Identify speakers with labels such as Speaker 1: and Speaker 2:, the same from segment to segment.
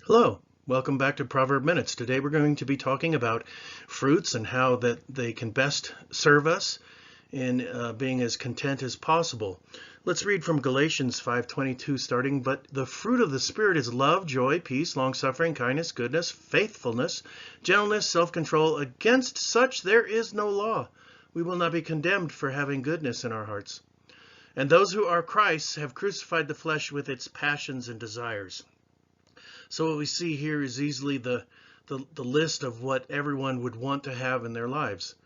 Speaker 1: Hello, welcome back to Proverb Minutes. Today we're going to be talking about fruits and how that they can best serve us in being as content as possible. Let's read from Galatians 5:22 starting. But the fruit of the Spirit is love, joy, peace, long-suffering, kindness, goodness, faithfulness, gentleness, self-control. Against such there is no law. We will not be condemned for having goodness in our hearts. And those who are Christ's have crucified the flesh with its passions and desires. So what we see here is easily the list of what everyone would want to have in their lives.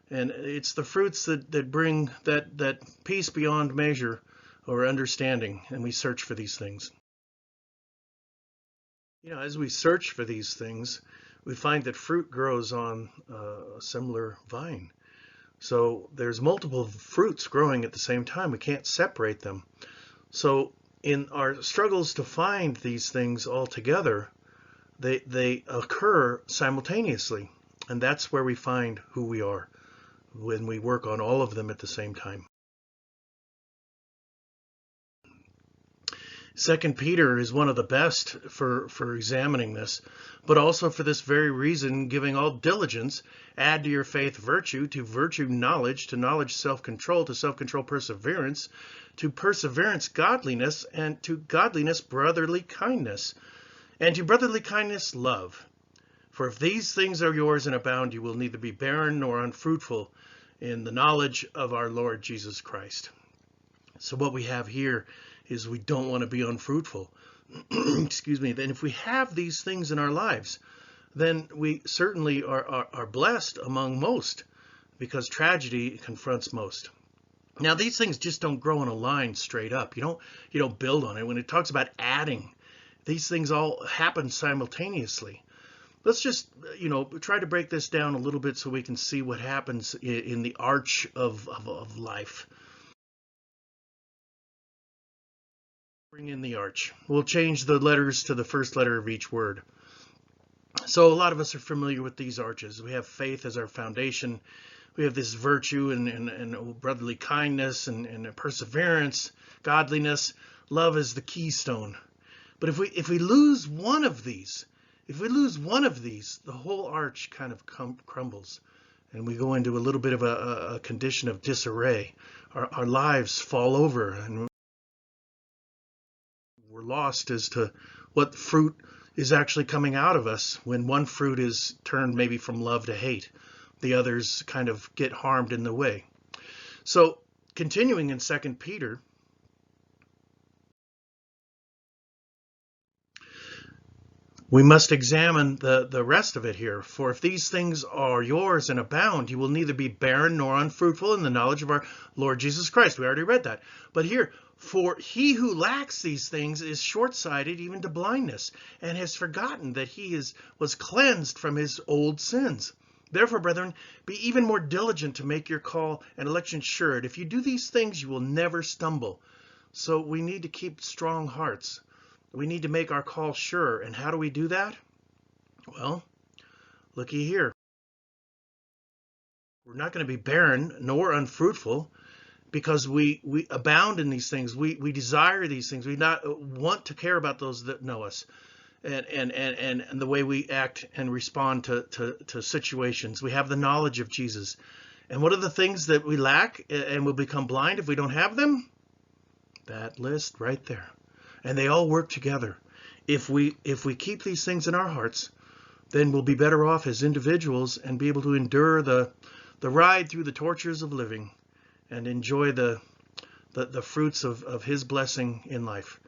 Speaker 1: And it's the fruits that bring that peace beyond measure or understanding, and we search for these things. As we search for these things, we find that fruit grows on a similar vine. So there's multiple fruits growing at the same time. We can't separate them. So in our struggles to find these things all together, they occur simultaneously. And that's where we find who we are, when we work on all of them at the same time. 2 Peter is one of the best for examining this, but also for this very reason, giving all diligence, add to your faith virtue, to virtue knowledge, to knowledge self-control, to self-control perseverance, to perseverance godliness, and to godliness brotherly kindness, and to brotherly kindness love. For if these things are yours and abound, you will neither be barren nor unfruitful in the knowledge of our Lord Jesus Christ. So what we have here is we don't want to be unfruitful. Excuse me. Then if we have these things in our lives, then we certainly are blessed among most, because tragedy confronts most. Now, these things just don't grow in a line straight up. You don't build on it. When it talks about adding, these things all happen simultaneously. Let's just, try to break this down a little bit so we can see what happens in the arch of life. Bring in the arch. We'll change the letters to the first letter of each word. So a lot of us are familiar with these arches. We have faith as our foundation. We have this virtue and brotherly kindness and perseverance, godliness. Love is the keystone. But if we lose one of these, the whole arch kind of crumbles, and we go into a little bit of a condition of disarray. Our lives fall over, and we're lost as to what fruit is actually coming out of us when one fruit is turned maybe from love to hate. The others kind of get harmed in the way. So continuing in 2 Peter, we must examine the rest of it here. For if these things are yours and abound, you will neither be barren nor unfruitful in the knowledge of our Lord Jesus Christ. We already read that. But here, for he who lacks these things is short-sighted even to blindness, and has forgotten that he was cleansed from his old sins. Therefore, brethren, be even more diligent to make your call and election sure. If you do these things, you will never stumble. So we need to keep strong hearts. We need to make our call sure. And how do we do that? Well, looky here. We're not going to be barren nor unfruitful, because we abound in these things. We desire these things. We not want to care about those that know us, and the way we act and respond to situations. We have the knowledge of Jesus. And what are the things that we lack and will become blind if we don't have them? That list right there. And they all work together. If we keep these things in our hearts, then we'll be better off as individuals and be able to endure the ride through the tortures of living and enjoy the fruits of his blessing in life.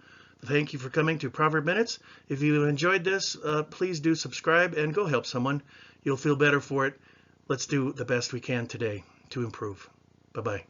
Speaker 1: Thank you for coming to Proverb Minutes. If you enjoyed this, please do subscribe and go help someone. You'll feel better for it. Let's do the best we can today to improve. Bye-bye.